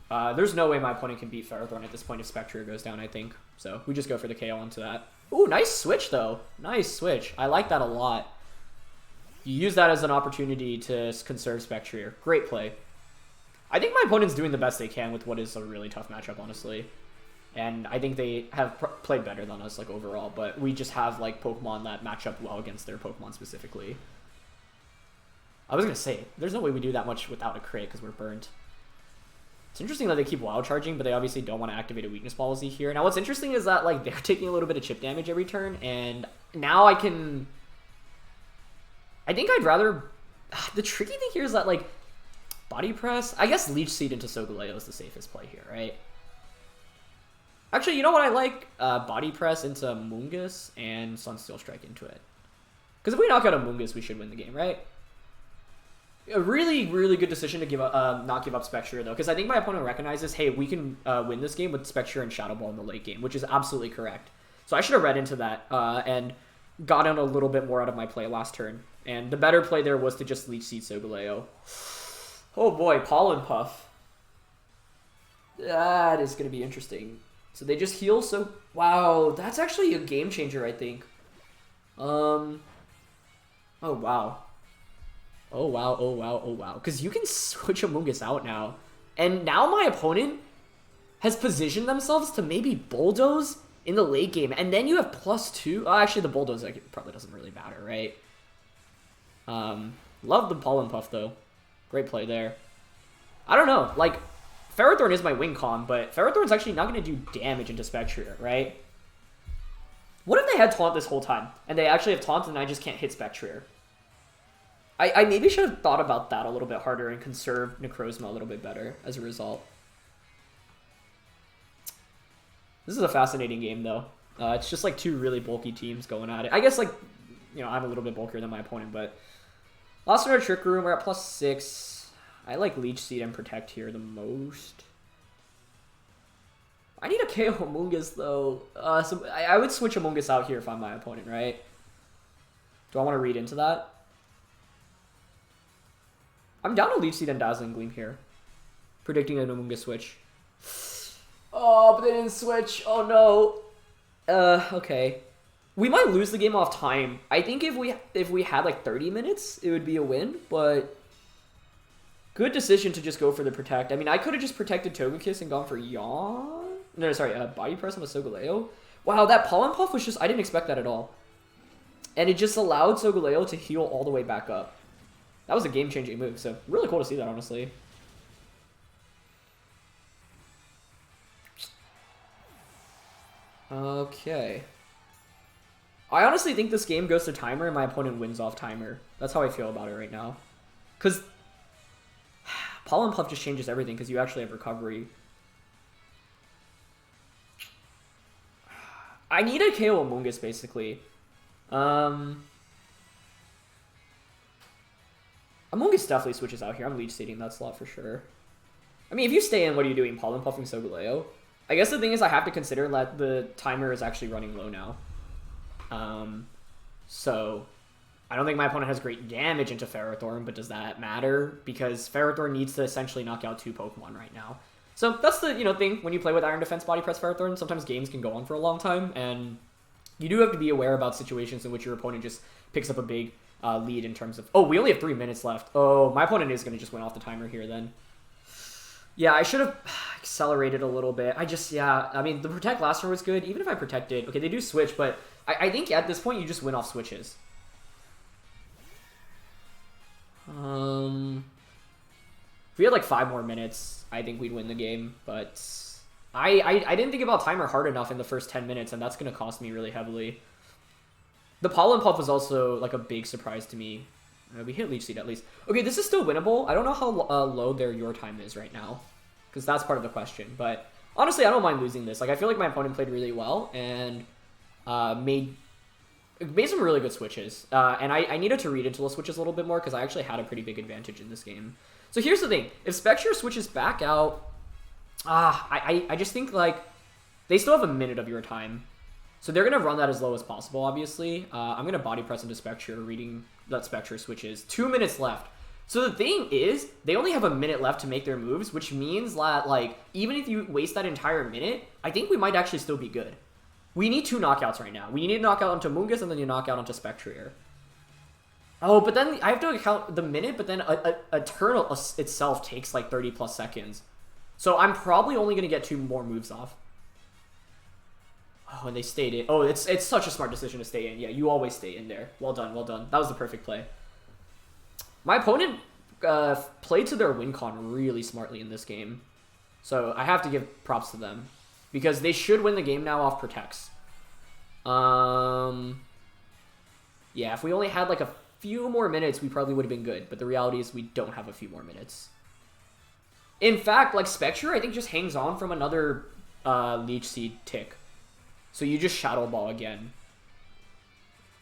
There's no way my opponent can beat Ferrothorn at this point if Spectre goes down, I think. So we just go for the KO onto that. Ooh, nice switch, though. Nice switch. I like that a lot. You use that as an opportunity to conserve Spectre. Great play. I think my opponent's doing the best they can with what is a really tough matchup, honestly. And I think they have played better than us, like, overall. But we just have, like, Pokemon that match up well against their Pokemon specifically. I was going to say, there's no way we do that much without a crit because we're burnt. It's interesting that they keep Wild Charging, but they obviously don't want to activate a Weakness Policy here. Now, what's interesting is that, like, they're taking a little bit of chip damage every turn. And now I can... I think I'd rather... The tricky thing here is that, like, Body Press... I guess Leech Seed into Solgaleo is the safest play here, right? Actually, you know what I like? Body Press into Mungus and Sunsteel Strike into it. Because if we knock out a Mungus, we should win the game, right? A really, really good decision to give up, not give up Spectre, though. Because I think my opponent recognizes, hey, we can win this game with Spectre and Shadow Ball in the late game, which is absolutely correct. So I should have read into that and gotten a little bit more out of my play last turn. And the better play there was to just Leech Seed Solgaleo. Oh boy, Pollen Puff. That is going to be interesting. So they just heal, so... Wow, that's actually a game changer, I think. Oh, wow. Oh, wow, oh, wow, oh, wow. Because you can switch a Mungus out now. And now my opponent has positioned themselves to maybe Bulldoze in the late game. And then you have +2. Oh, actually, the Bulldoze like, probably doesn't really matter, right? Love the Pollen Puff, though. Great play there. I don't know, like... Ferrothorn is my win con, but Ferrothorn's actually not going to do damage into Spectre, right? What if they had Taunt this whole time, and they actually have Taunt and I just can't hit Spectre? I maybe should have thought about that a little bit harder and conserved Necrozma a little bit better as a result. This is a fascinating game, though. It's just like two really bulky teams going at it. I guess, like, you know, I'm a little bit bulkier than my opponent, but... Lost in our Trick Room, we're at +6. I like Leech Seed and Protect here the most. I need a KO Mungus, though. So I would switch a Mungus out here if I'm my opponent, right? Do I want to read into that? I'm down to Leech Seed and Dazzling Gleam here. Predicting a Mungus switch. Oh, but they didn't switch. Oh, no. Okay. We might lose the game off time. I think if we had, like, 30 minutes, it would be a win, but... Good decision to just go for the Protect. I mean, I could have just protected Togekiss and gone for Yawn. No, sorry, Body Press on the Solgaleo. Wow, that Pollen Puff was just... I didn't expect that at all. And it just allowed Solgaleo to heal all the way back up. That was a game-changing move, so really cool to see that, honestly. Okay. I honestly think this game goes to timer and my opponent wins off timer. That's how I feel about it right now. Because... Pollen Puff just changes everything because you actually have recovery. I need a KO Amoonguss, basically. Amoonguss definitely switches out here. I'm leech seeding that slot for sure. I mean, if you stay in, what are you doing? Pollen Puffing Solgaleo? I guess the thing is I have to consider that the timer is actually running low now. So I don't think my opponent has great damage into Ferrothorn, but does that matter? Because Ferrothorn needs to essentially knock out 2 Pokemon right now. So that's the thing when you play with Iron Defense Body Press Ferrothorn. Sometimes games can go on for a long time, and you do have to be aware about situations in which your opponent just picks up a big lead in terms of... Oh, we only have 3 minutes left. Oh, my opponent is going to just win off the timer here then. Yeah, I should have accelerated a little bit. I mean, the Protect last turn was good. Even if I protected... Okay, they do switch, but I think at this point you just win off switches. If we had like 5 more minutes, I think we'd win the game, but I didn't think about timer hard enough in the first 10 minutes, and that's going to cost me really heavily. The Pollen Puff was also like a big surprise to me. We hit Leech Seed at least. Okay, this is still winnable. I don't know how low their your time is right now, because that's part of the question, but honestly, I don't mind losing this. Like, I feel like my opponent played really well, and made some really good switches, and I needed to read into the switches a little bit more because I actually had a pretty big advantage in this game. So here's the thing. If Spectre switches back out, I just think, like, they still have a minute of your time. So they're going to run that as low as possible, obviously. I'm going to Body Press into Spectre, reading that Spectre switches. 2 minutes left. So the thing is, they only have a minute left to make their moves, which means that, like, even if you waste that entire minute, I think we might actually still be good. We need 2 knockouts right now. We need to knock out onto Amoonguss, and then you knock out onto Spectre. Oh, but then I have to count the minute, but then Eternal itself takes like 30 plus seconds. So I'm probably only going to get 2 more moves off. Oh, and they stayed in. Oh, it's such a smart decision to stay in. Yeah, you always stay in there. Well done, well done. That was the perfect play. My opponent played to their win con really smartly in this game. So I have to give props to them, because they should win the game now off Protects. Yeah, if we only had like a few more minutes, we probably would have been good. But the reality is we don't have a few more minutes. In fact, like, Spectre, I think, just hangs on from another Leech Seed tick. So you just Shadow Ball again.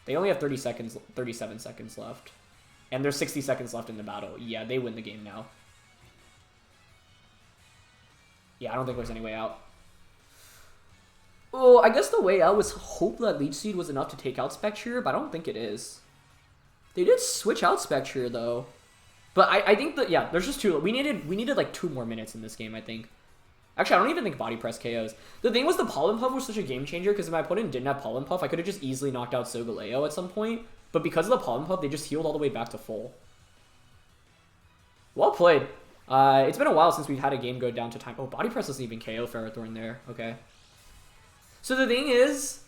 They only have 37 seconds left. And there's 60 seconds left in the battle. Yeah, they win the game now. Yeah, I don't think there's any way out. Oh, I guess the way out was hope that Leech Seed was enough to take out Spectre, but I don't think it is. They did switch out Spectre, though. But I think that, yeah, there's just 2. We needed like 2 more minutes in this game, I think. Actually, I don't even think Body Press KOs. The thing was, the Pollen Puff was such a game changer, because if my opponent didn't have Pollen Puff, I could have just easily knocked out Solgaleo at some point. But because of the Pollen Puff, they just healed all the way back to full. Well played. It's been a while since we've had a game go down to time. Oh, Body Press doesn't even KO Ferrothorn there. Okay. So the thing is,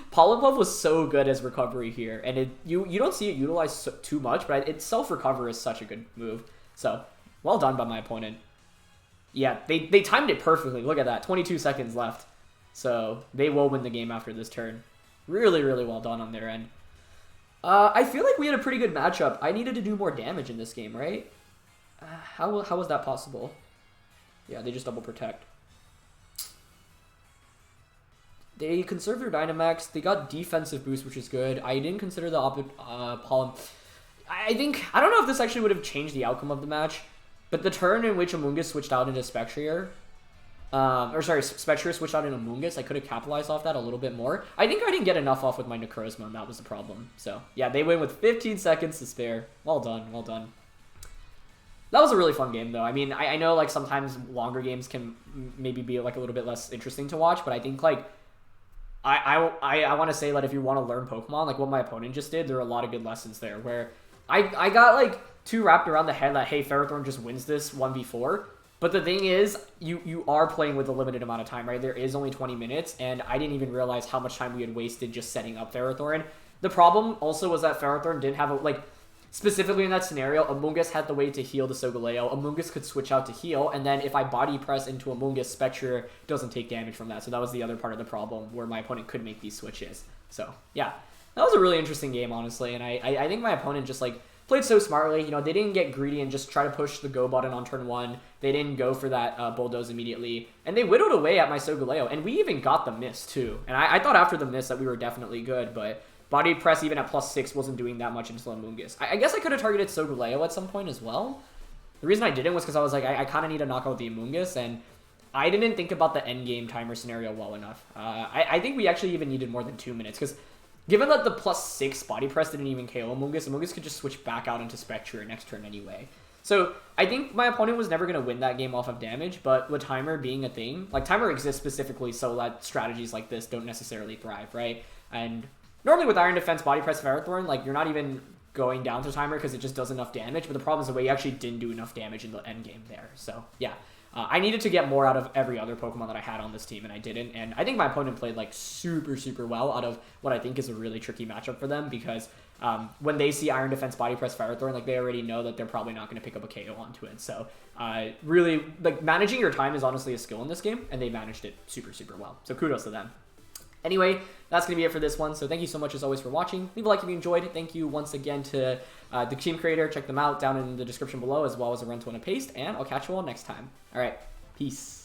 Pollen Puff was so good as recovery here, and you don't see it utilized too much, but its self-recover is such a good move. So, well done by my opponent. Yeah, they timed it perfectly. Look at that, 22 seconds left. So, they will win the game after this turn. Really, really well done on their end. I feel like we had a pretty good matchup. I needed to do more damage in this game, right? How was that possible? Yeah, they just double protect. They conserved their Dynamax. They got defensive boost, which is good. I didn't consider the Pollen. I don't know if this actually would have changed the outcome of the match, but the turn in which Amoonguss switched out into Spectre, Spectre switched out into Amoonguss, I could have capitalized off that a little bit more. I think I didn't get enough off with my Necrozma, and that was the problem. So, yeah, they win with 15 seconds to spare. Well done, well done. That was a really fun game, though. I mean, I know, like, sometimes longer games can maybe be, like, a little bit less interesting to watch, but I think, like, I want to say that if you want to learn Pokemon, like what my opponent just did, there are a lot of good lessons there, where I got, like, too wrapped around the head that, hey, Ferrothorn just wins this 1v4, but the thing is, you are playing with a limited amount of time, right? There is only 20 minutes, and I didn't even realize how much time we had wasted just setting up Ferrothorn. The problem also was that Ferrothorn didn't have a, like, specifically in that scenario, Amoonguss had the way to heal the Solgaleo. Amoonguss could switch out to heal, and then if I Body Press into Amoonguss, Spectre doesn't take damage from that. So that was the other part of the problem, where my opponent could make these switches. So, yeah. That was a really interesting game, honestly, and I think my opponent just, like, played so smartly. You know, they didn't get greedy and just try to push the go button on turn 1. They didn't go for that bulldoze immediately. And they whittled away at my Solgaleo. And we even got the miss, too. And I thought after the miss that we were definitely good, but body press even at +6 wasn't doing that much into Amoonguss. I guess I could have targeted Solgaleo at some point as well. The reason I didn't was because I was like, I kind of need to knock out the Amoonguss, and I didn't think about the endgame timer scenario well enough. I think we actually even needed more than 2 minutes, because given that the +6 body press didn't even KO Amoonguss could just switch back out into Spectre next turn anyway. So I think my opponent was never going to win that game off of damage, but with timer being a thing, like timer exists specifically so that strategies like this don't necessarily thrive, right? And normally with Iron Defense body press Ferrothorn, like you're not even going down to timer because it just does enough damage, but the problem is the way you actually didn't do enough damage in the end game there. So yeah. I needed to get more out of every other Pokemon that I had on this team, and I didn't. And I think my opponent played like super, super well out of what I think is a really tricky matchup for them, because when they see Iron Defense Body Press Ferrothorn, like they already know that they're probably not going to pick up a KO onto it. So really, like managing your time is honestly a skill in this game, and they managed it super, super well. So kudos to them. Anyway, that's going to be it for this one. So thank you so much as always for watching. Leave a like if you enjoyed. Thank you once again to the team creator. Check them out down in the description below, as well as a rental and a paste. And I'll catch you all next time. All right. Peace.